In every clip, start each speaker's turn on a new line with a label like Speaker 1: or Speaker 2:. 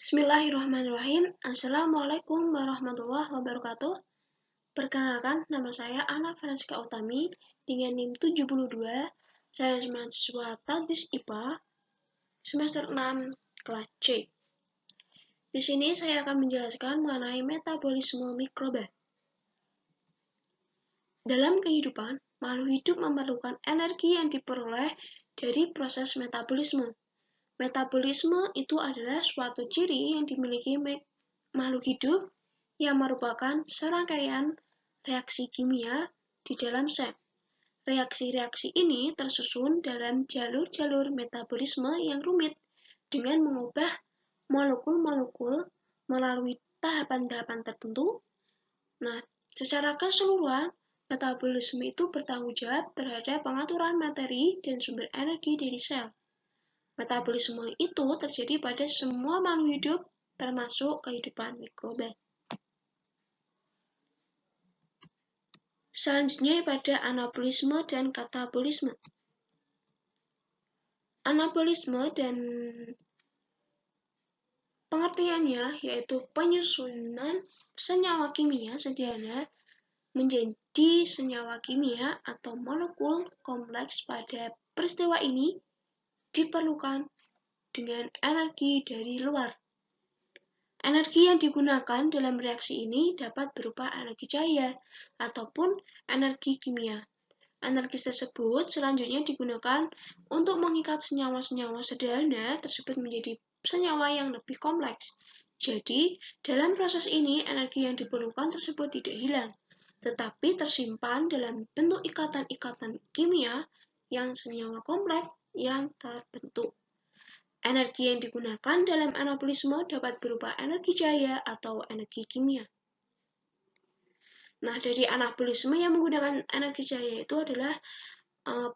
Speaker 1: Bismillahirrahmanirrahim. Assalamualaikum warahmatullahi wabarakatuh. Perkenalkan, nama saya Ana Franska Utami dengan NIM 72. Saya mahasiswa Tadis IPA semester 6 kelas C. Di sini saya akan menjelaskan mengenai metabolisme mikroba. Dalam kehidupan, makhluk hidup memerlukan energi yang diperoleh dari proses metabolisme. Metabolisme itu adalah suatu ciri yang dimiliki makhluk hidup yang merupakan serangkaian reaksi kimia di dalam sel. Reaksi-reaksi ini tersusun dalam jalur-jalur metabolisme yang rumit dengan mengubah molekul-molekul melalui tahapan-tahapan tertentu. Nah, secara keseluruhan, metabolisme itu bertanggung jawab terhadap pengaturan materi dan sumber energi dari sel. Metabolisme itu terjadi pada semua makhluk hidup, termasuk kehidupan mikroba. Selanjutnya pada anabolisme dan katabolisme. Anabolisme dan pengertiannya yaitu penyusunan senyawa kimia sederhana menjadi senyawa kimia atau molekul kompleks. Pada peristiwa ini diperlukan dengan energi dari luar. Energi yang digunakan dalam reaksi ini dapat berupa energi cahaya ataupun energi kimia. Energi tersebut selanjutnya digunakan untuk mengikat senyawa-senyawa sederhana tersebut menjadi senyawa yang lebih kompleks. Jadi, dalam proses ini energi yang diperlukan tersebut tidak hilang, tetapi tersimpan dalam bentuk ikatan-ikatan kimia yang senyawa kompleks yang terbentuk. Energi yang digunakan dalam anabolisme dapat berupa energi cahaya atau energi kimia. Nah, dari anabolisme yang menggunakan energi cahaya itu adalah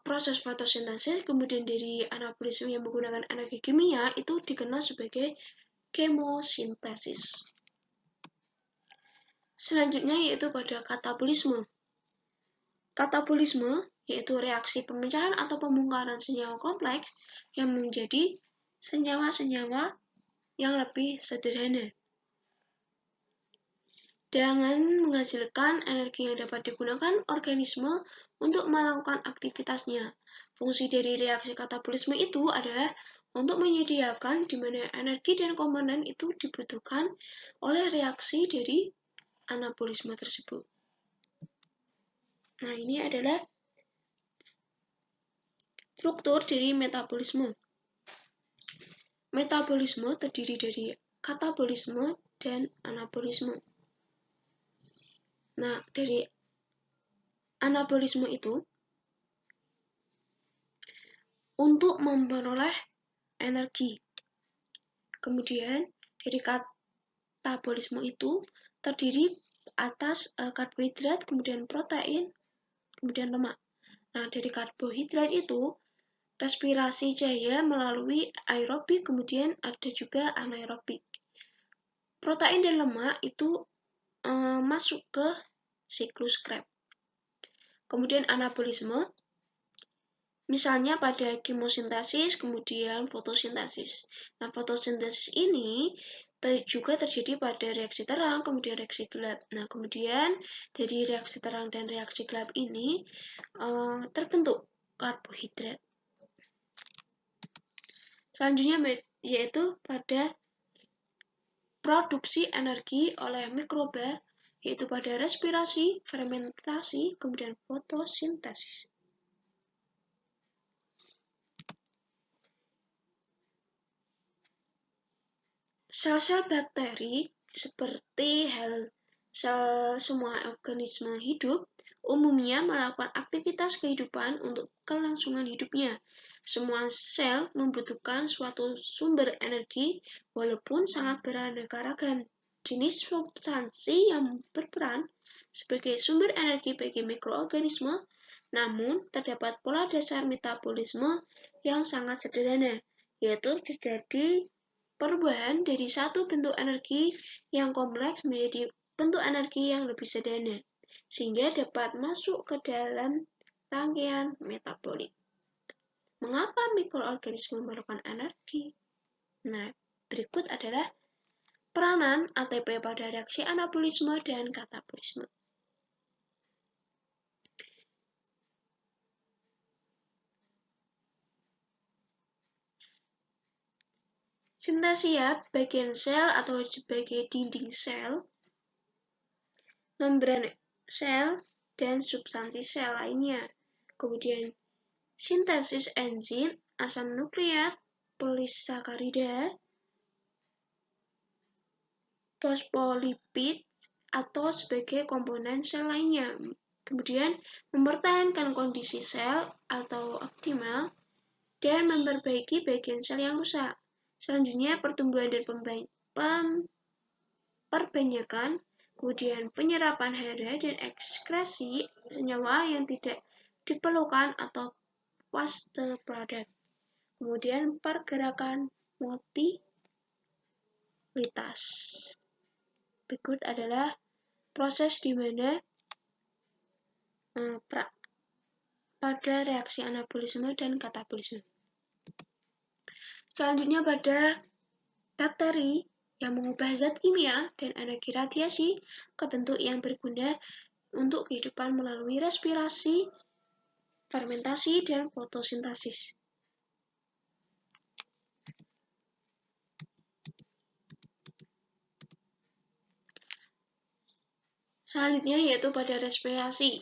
Speaker 1: proses fotosintesis, kemudian dari anabolisme yang menggunakan energi kimia itu dikenal sebagai kemosintesis. Selanjutnya yaitu pada katabolisme. Katabolisme yaitu reaksi pemecahan atau pembongkaran senyawa kompleks yang menjadi senyawa-senyawa yang lebih sederhana dengan menghasilkan energi yang dapat digunakan organisme untuk melakukan aktivitasnya. Fungsi dari reaksi katabolisme itu adalah untuk menyediakan di mana energi dan komponen itu dibutuhkan oleh reaksi dari anabolisme tersebut. Nah, ini adalah struktur dari metabolisme. Metabolisme terdiri dari katabolisme dan anabolisme. Nah, dari anabolisme itu untuk memperoleh energi. Kemudian dari katabolisme itu terdiri atas karbohidrat, kemudian protein, kemudian lemak. Nah, dari karbohidrat itu respirasi cahaya melalui aerobik, kemudian ada juga anaerobik. Protein dan lemak itu masuk ke siklus Krebs. Kemudian anabolisme, misalnya pada kemosintesis, kemudian fotosintesis. Nah, fotosintesis ini juga terjadi pada reaksi terang, kemudian reaksi gelap. Nah, kemudian dari reaksi terang dan reaksi gelap ini terbentuk karbohidrat. Selanjutnya yaitu pada produksi energi oleh mikroba, yaitu pada respirasi, fermentasi, kemudian fotosintesis. Sel-sel bakteri seperti semua organisme hidup umumnya melakukan aktivitas kehidupan untuk kelangsungan hidupnya. Semua sel membutuhkan suatu sumber energi walaupun sangat beraneka ragam. Jenis substansi yang berperan sebagai sumber energi bagi mikroorganisme, namun terdapat pola dasar metabolisme yang sangat sederhana, yaitu terjadi perubahan dari satu bentuk energi yang kompleks menjadi bentuk energi yang lebih sederhana, sehingga dapat masuk ke dalam rangkaian metabolik. Mengapa mikroorganisme memerlukan energi? Nah, berikut adalah peranan ATP pada reaksi anabolisme dan katabolisme. Sintesia bagian sel atau sebagai dinding sel, membran sel, dan substansi sel lainnya. Kemudian sintesis enzim, asam nukleat, polisakarida, fosfolipid, atau sebagai komponen sel lainnya. Kemudian mempertahankan kondisi sel atau optimal dan memperbaiki bagian sel yang rusak. Selanjutnya pertumbuhan dan perbanyakan, kemudian penyerapan hara dan ekskresi senyawa yang tidak diperlukan atau waste product. Kemudian pergerakan motilitas. Berikut adalah proses di mana pada reaksi anabolisme dan katabolisme. Selanjutnya pada bakteri yang mengubah zat kimia dan energi radiasi ke bentuk yang berguna untuk kehidupan melalui respirasi, fermentasi, dan fotosintesis. Selanjutnya yaitu pada respirasi.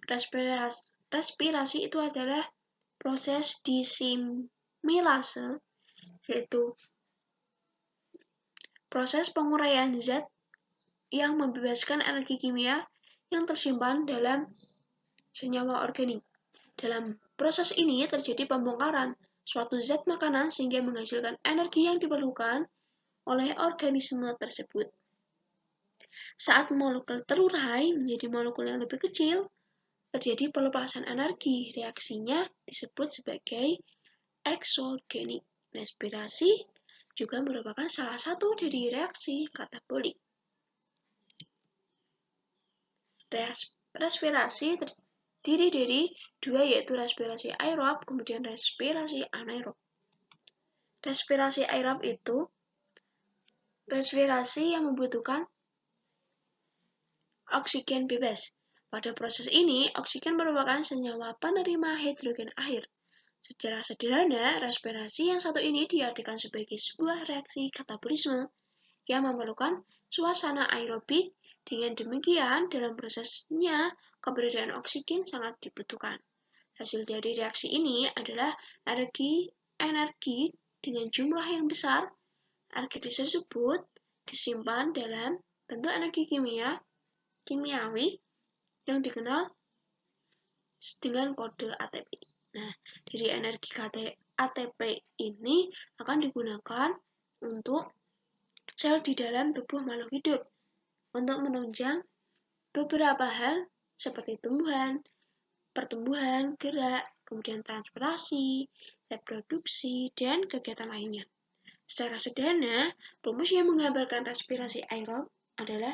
Speaker 1: Respirasi itu adalah proses disimilase, yaitu proses penguraian zat yang membebaskan energi kimia yang tersimpan dalam senyawa organik. Dalam proses ini terjadi pembongkaran suatu zat makanan sehingga menghasilkan energi yang diperlukan oleh organisme tersebut. Saat molekul terurai menjadi molekul yang lebih kecil, terjadi pelepasan energi. Reaksinya disebut sebagai eksogenik. Respirasi juga merupakan salah satu dari reaksi katabolik. Respirasi terdiri dari dua, yaitu respirasi aerob, kemudian respirasi anaerob. Respirasi aerob itu respirasi yang membutuhkan oksigen bebas. Pada proses ini, oksigen merupakan senyawa penerima hidrogen air. Secara sederhana, respirasi yang satu ini diartikan sebagai sebuah reaksi katabolisme yang memerlukan suasana aerobik. Dengan demikian, dalam prosesnya, keberadaan oksigen sangat dibutuhkan. Hasil dari reaksi ini adalah energi dengan jumlah yang besar. Energi tersebut disimpan dalam bentuk energi kimiawi yang dikenal dengan kode ATP. Nah, dari energi ATP ini akan digunakan untuk sel di dalam tubuh makhluk hidup untuk menunjang beberapa hal seperti pertumbuhan, gerak, kemudian transportasi, reproduksi, dan kegiatan lainnya. Secara sederhana, rumus yang menggambarkan respirasi aerob adalah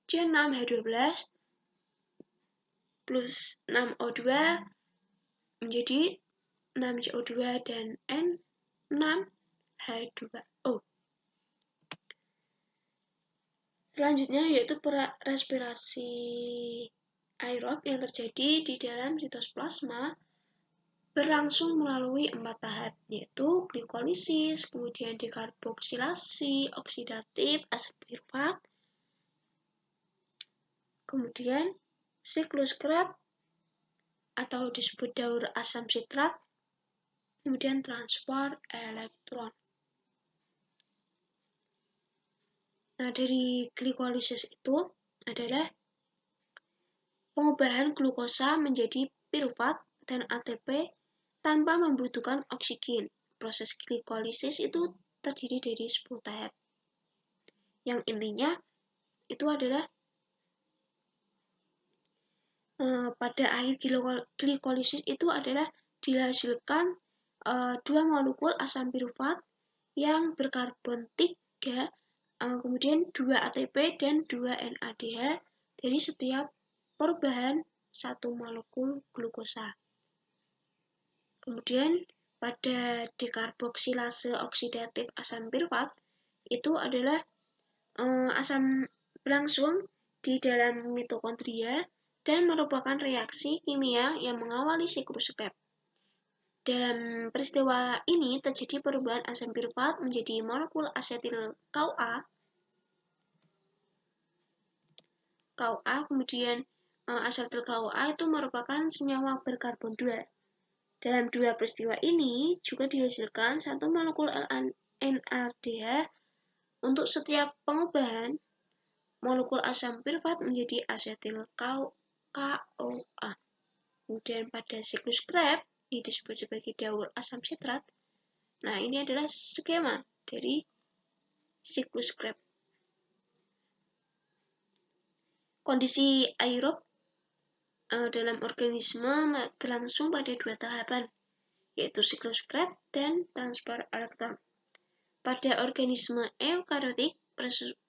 Speaker 1: C6H12 plus 6O2 menjadi 6CO2 dan N6H2O. Selanjutnya yaitu respirasi aerob yang terjadi di dalam sitoplasma berlangsung melalui 4 tahap, yaitu glikolisis, kemudian dekarboksilasi, oksidatif, asam pirufat, kemudian siklus Krebs atau disebut daur asam sitrat, kemudian transfer elektron. Nah, dari glikolisis itu adalah pengubahan glukosa menjadi pirufat dan ATP tanpa membutuhkan oksigen. Proses glikolisis itu terdiri dari 10 tahap. Yang intinya itu adalah pada akhir glikolisis itu adalah dihasilkan 2 molekul asam pirufat yang berkarbon 3, kemudian 2 ATP dan 2 NADH dari setiap perubahan 1 molekul glukosa. Kemudian pada dekarboksilase oksidatif asam pirufat itu adalah asam berlangsung di dalam mitokondria dan merupakan reaksi kimia yang mengawali siklus Krebs. Dalam peristiwa ini terjadi perubahan asam pirufat menjadi molekul asetil CoA, kemudian asetil CoA itu merupakan senyawa berkarbon 2. Dalam dua peristiwa ini juga dihasilkan satu molekul NADH. Untuk setiap pengubahan molekul asam pirufat menjadi asetil CoA. Kemudian pada siklus Krebs ini disebut sebagai daur asam sitrat. Nah, ini adalah skema dari siklus Krebs. Kondisi aerob dalam organisme berlangsung pada dua tahapan, yaitu siklus Krebs dan transfer elektron. Pada organisme eukariotik,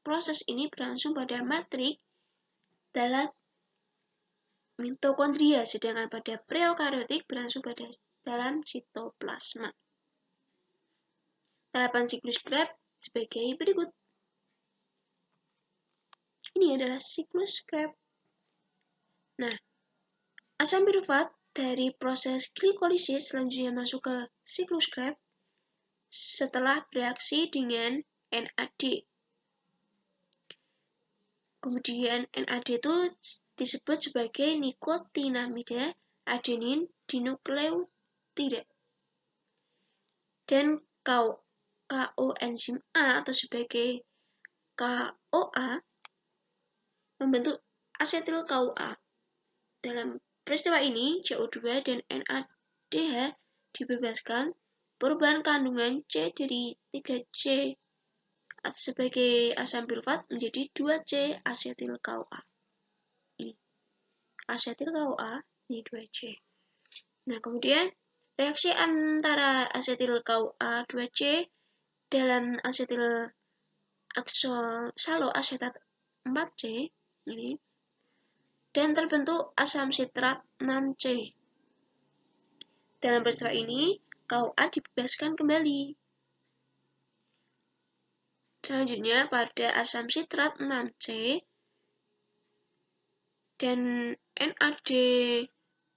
Speaker 1: proses ini berlangsung pada matrik dalam mitokondria, sedangkan pada preeukariotik berlangsung pada dalam sitoplasma. Tahapan siklus Krebs sebagai berikut. Ini adalah siklus Krebs. Nah, asam pirufat dari proses glikolisis selanjutnya masuk ke siklus Krebs setelah bereaksi dengan NAD. Kemudian NAD itu disebut sebagai nikotinamida adenin dinukleotida. Dan koenzim A atau sebagai KOA membentuk asetil CoA. Dalam peristiwa ini, CO2 dan NADH dibebaskan, perubahan kandungan C dari 3C sebagai asam pirufat menjadi 2C asetil CoA. Ini asetil CoA, ini 2C. Nah, kemudian reaksi antara asetil CoA 2C dalam asetil oksaloasetat 4C ini dan terbentuk asam sitrat 6C. Dalam peristiwa ini, CoA dibebaskan kembali. Selanjutnya, pada asam sitrat 6C dan NAD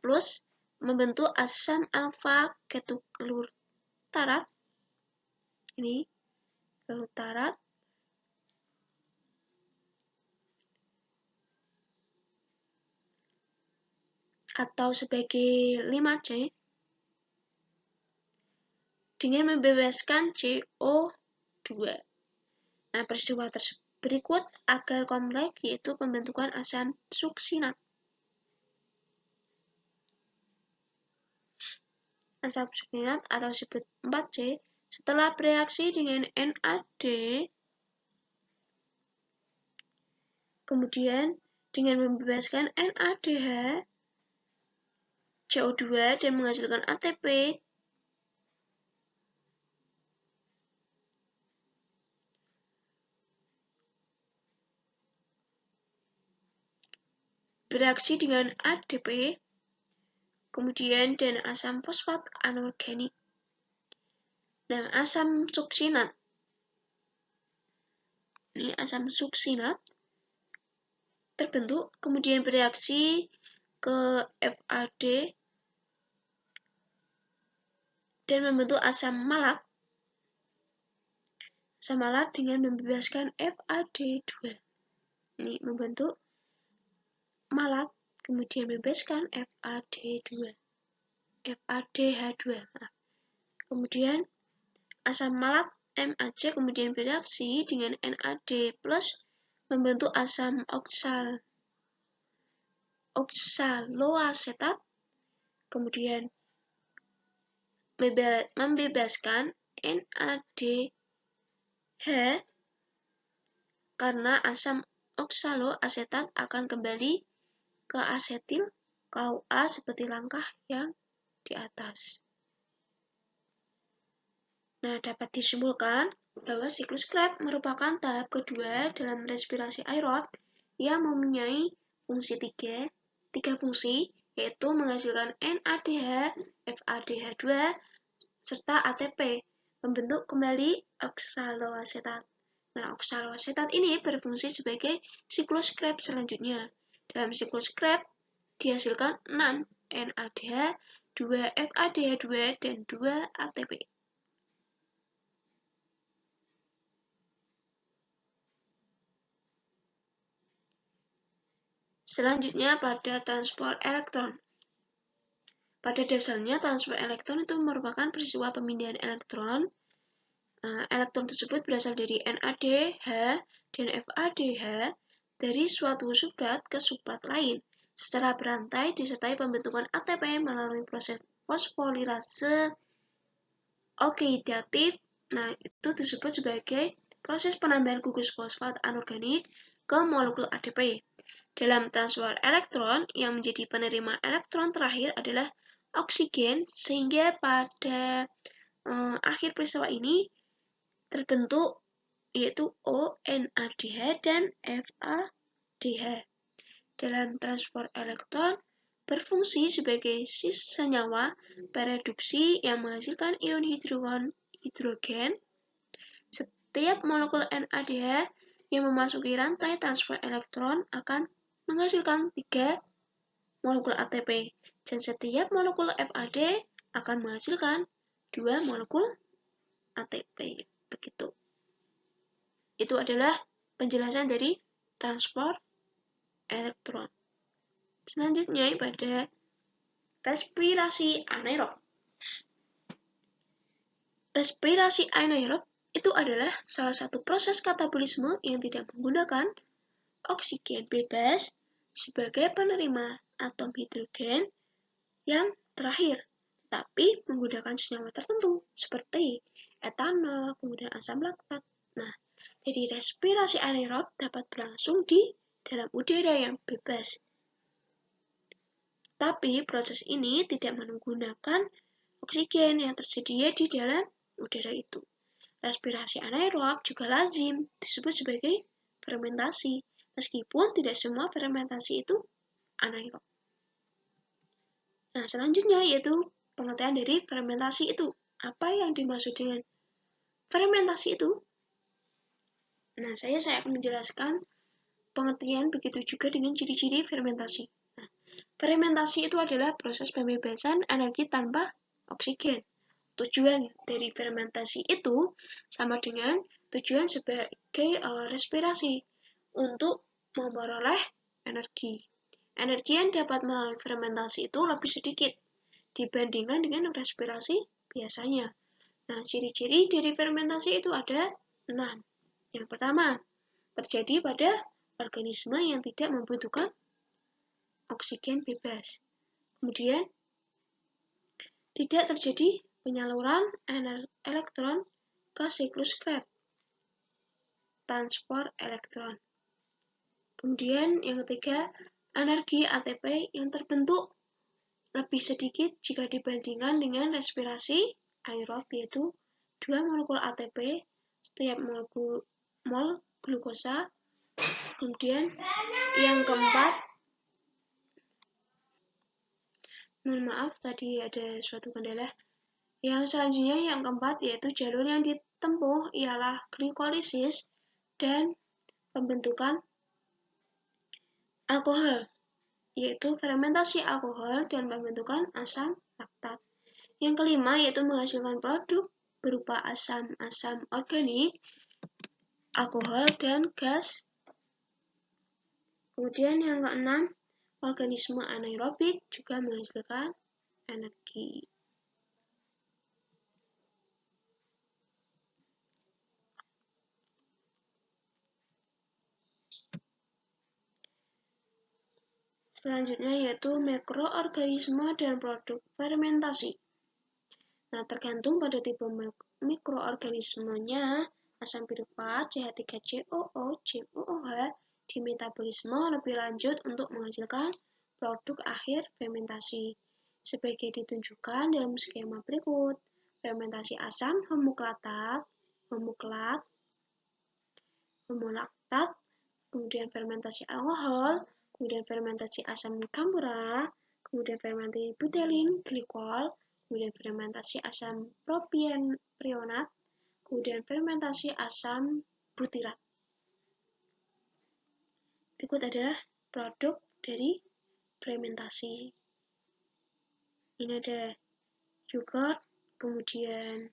Speaker 1: plus membentuk asam alfa ketoglutarat. Ini glutarat atau sebagai 5C dengan membebaskan CO2. Nah, peristiwa berikut agar kompleks yaitu pembentukan asam suksinat. Asam suksinat atau disebut 4C setelah bereaksi dengan NAD, kemudian dengan membebaskan NADH, CO2 dan menghasilkan ATP, bereaksi dengan ADP, kemudian dan asam fosfat anorganik. Nah, asam suksinat. Ini asam suksinat terbentuk, kemudian bereaksi ke FAD dan membentuk asam malat. Asam malat dengan membebaskan FAD2. Ini membentuk malat, kemudian membebaskan FAD2. FADH2. Nah, kemudian asam malat MAC kemudian bereaksi dengan NAD plus membentuk asam oksaloasetat, kemudian membebaskan NADH karena asam oksaloasetat akan kembali ke asetil CoA seperti langkah yang di atas. Nah, dapat disimpulkan bahwa siklus Krebs merupakan tahap kedua dalam respirasi aerob yang mempunyai fungsi tiga fungsi, yaitu menghasilkan NADH, FADH2, serta ATP, membentuk kembali oksaloasetat. Nah, oksaloasetat ini berfungsi sebagai siklus Krebs selanjutnya. Dalam siklus Krebs dihasilkan 6 NADH, 2 FADH2, dan 2 ATP. Selanjutnya pada transport elektron. Pada dasarnya transfer elektron itu merupakan peristiwa pemindahan elektron. Elektron tersebut berasal dari NADH dan FADH dari suatu substrat ke substrat lain secara berantai disertai pembentukan ATP melalui proses fosforilase oksidatif. Nah, itu disebut sebagai proses penambahan gugus fosfat anorganik ke molekul ADP. Dalam transfer elektron, yang menjadi penerima elektron terakhir adalah oksigen, sehingga pada akhir peristiwa ini terbentuk yaitu O, NADH, dan FADH. Dalam transfer elektron berfungsi sebagai senyawa pereduksi yang menghasilkan ion hidrogen. Setiap molekul NADH yang memasuki rantai transfer elektron akan menghasilkan 3 molekul ATP, dan setiap molekul FAD akan menghasilkan 2 molekul ATP. Begitu. Itu adalah penjelasan dari transport elektron. Selanjutnya pada respirasi anaerob. Respirasi anaerob itu adalah salah satu proses katabolisme yang tidak menggunakan oksigen bebas sebagai penerima atom hidrogen yang terakhir, tapi menggunakan senyawa tertentu seperti etanol, kemudian asam laktat. Nah, jadi respirasi anaerob dapat berlangsung di dalam udara yang bebas. Tapi proses ini tidak menggunakan oksigen yang tersedia di dalam udara itu. Respirasi anaerob juga lazim disebut sebagai fermentasi, meskipun tidak semua fermentasi itu anaerob. Nah, selanjutnya yaitu pengertian dari fermentasi itu. Apa yang dimaksud dengan fermentasi itu? Nah, saya akan menjelaskan pengertian begitu juga dengan ciri-ciri fermentasi. Nah, fermentasi itu adalah proses pembebasan energi tanpa oksigen. Tujuan dari fermentasi itu sama dengan tujuan sebagai respirasi untuk memperoleh energi. Energi yang dapat melalui fermentasi itu lebih sedikit dibandingkan dengan respirasi biasanya. Nah, ciri-ciri dari fermentasi itu ada 6. Yang pertama, terjadi pada organisme yang tidak membutuhkan oksigen bebas. Kemudian, tidak terjadi penyaluran elektron ke siklus Krebs, transport elektron. Kemudian yang ketiga, energi ATP yang terbentuk lebih sedikit jika dibandingkan dengan respirasi aerob, yaitu 2 molekul ATP setiap mol glukosa. Kemudian yang keempat, mohon maaf tadi ada suatu kendala. Yang selanjutnya yang keempat yaitu jalur yang ditempuh ialah glikolisis dan pembentukan alkohol, yaitu fermentasi alkohol dan pembentukan asam laktat. Yang kelima yaitu menghasilkan produk berupa asam-asam organik, alkohol, dan gas. Kemudian yang keenam, organisme anaerobik juga menghasilkan energi. Selanjutnya yaitu mikroorganisme dan produk fermentasi. Nah, tergantung pada tipe mikroorganismenya, asam piruvat, CH3COO, COOH dimetabolisme lebih lanjut untuk menghasilkan produk akhir fermentasi. Sebagai ditunjukkan dalam skema berikut, fermentasi asam homolaktat, kemudian fermentasi alkohol, kemudian fermentasi asam kampura, kemudian fermentasi butelin glikol, kemudian fermentasi asam propionat, kemudian fermentasi asam butirat. Berikut adalah produk dari fermentasi. Ini ada yogurt, kemudian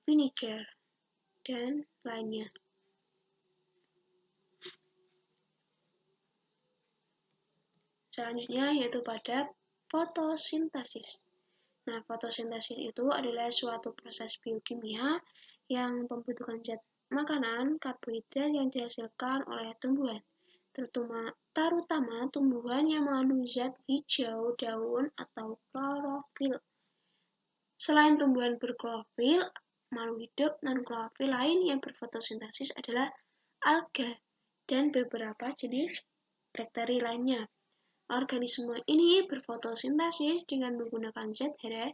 Speaker 1: vinegar, dan lainnya. Selanjutnya yaitu pada fotosintesis. Nah, fotosintesis itu adalah suatu proses biokimia yang membutuhkan zat makanan, karbohidrat yang dihasilkan oleh tumbuhan, terutama tumbuhan yang mengandung zat hijau daun atau klorofil. Selain tumbuhan berklorofil, makhluk hidup non-klorofil lain yang berfotosintesis adalah alga dan beberapa jenis bakteri lainnya. Organisme ini berfotosintesis dengan menggunakan zat hara,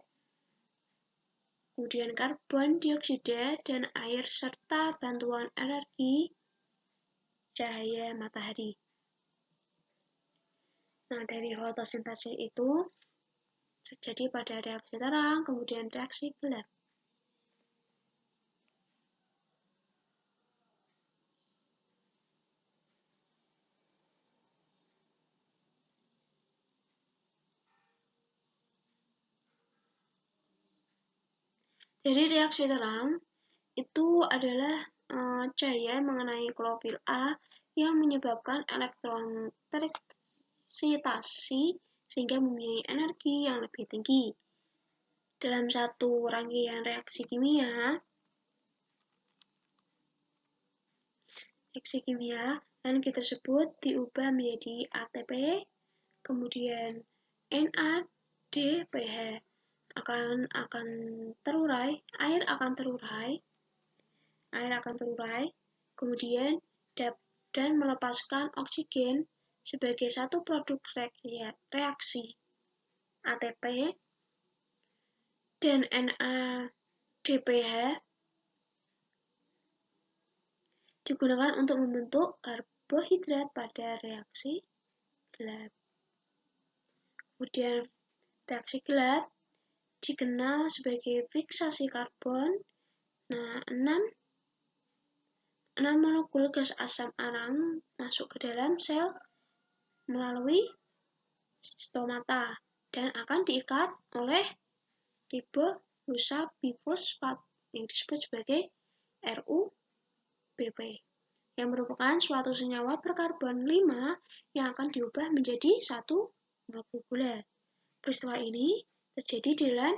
Speaker 1: kemudian karbon dioksida dan air serta bantuan energi cahaya matahari. Nah, dari fotosintesis itu terjadi pada reaksi terang, kemudian reaksi gelap. Dari reaksi terang itu adalah cahaya mengenai klorofil A yang menyebabkan elektron tereksitasi sehingga mempunyai energi yang lebih tinggi. Dalam satu rangkaian reaksi kimia energi tersebut diubah menjadi ATP, kemudian NADPH akan terurai, air akan terurai, kemudian dan melepaskan oksigen sebagai satu produk reaksi ATP dan NADPH digunakan untuk membentuk karbohidrat pada reaksi gelap. Kemudian reaksi gelap dikenal sebagai fiksasi karbon. Nah, 6 molekul gas asam arang masuk ke dalam sel melalui stomata dan akan diikat oleh riboglucose bifosfat yang disebut sebagai RUBP yang merupakan suatu senyawa berkarbon 5 yang akan diubah menjadi satu molekul gula. Peristiwa ini terjadi di dalam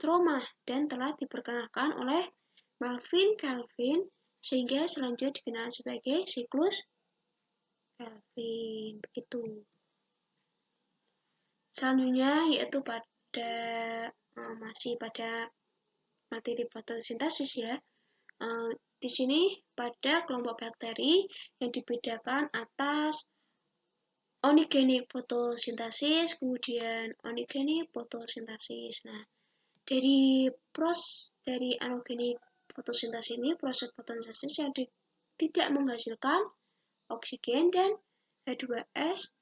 Speaker 1: Troma dan telah diperkenalkan oleh Melvin Calvin sehingga selanjutnya dikenal sebagai siklus Calvin. Begitu. Selanjutnya yaitu masih pada materi fotosintesis ya. Di sini pada kelompok bakteri yang dibedakan atas onigenik fotosintesis, kemudian onigenik fotosintesis. Nah, dari anogenik fotosintesis ini proses fotosintesis yang tidak menghasilkan oksigen dan H2S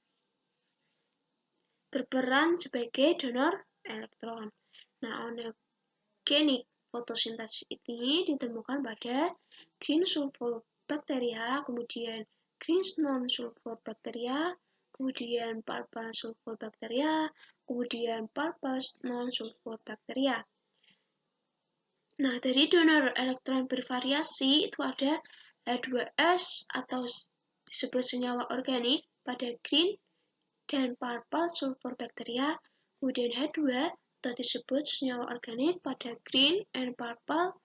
Speaker 1: berperan sebagai donor elektron. Nah, anogenik fotosintesis ini ditemukan pada green sulfur bacteria, kemudian green non-sulfur bacteria, kemudian purple sulfur bacteria, kemudian purple non-sulfur bacteria. Nah, dari donor elektron bervariasi itu ada H2S atau disebut senyawa organik pada green dan purple sulfur bacteria, kemudian H2 atau disebut senyawa organik pada green and purple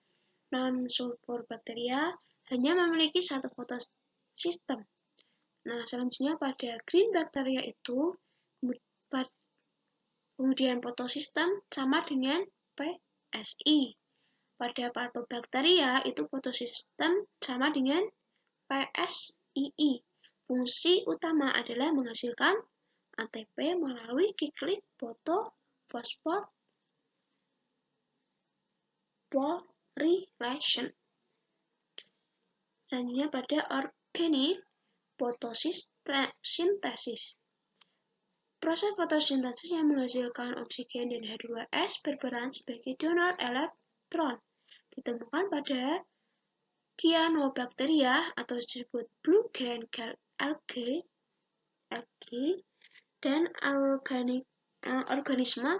Speaker 1: non-sulfur bacteria hanya memiliki satu fotosistem. Nah, selanjutnya pada green bacteria itu kemudian fotosistem sama dengan PSI. Pada purple bacteria itu fotosistem sama dengan PSII. Fungsi utama adalah menghasilkan ATP melalui kiklik phosphorylation. Selanjutnya pada organik fotosintesis. Proses fotosintesis yang menghasilkan oksigen dan H2S berperan sebagai donor elektron. Ditemukan pada Cyanobacteria atau disebut blue green algae dan organisme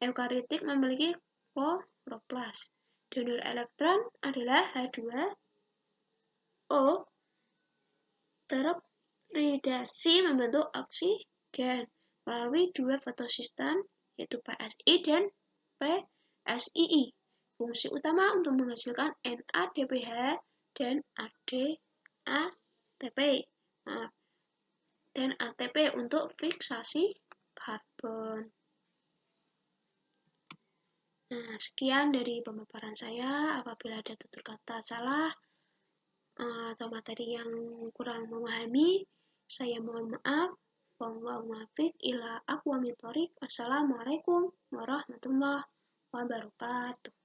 Speaker 1: eukariotik memiliki kloroplas. Donor elektron adalah H2O terhibridasi membentuk oksigen melalui dua fotosistem yaitu PSI dan PSII. Fungsi utama untuk menghasilkan NADPH dan ATP untuk fiksasi karbon. Nah, sekian dari pemaparan saya. Apabila ada tutur kata salah atau materi yang kurang memahami, saya mohon maaf. Wallahu muwaffiq ila aqwamit thoriq. Wassalamualaikum warahmatullahi wabarakatuh.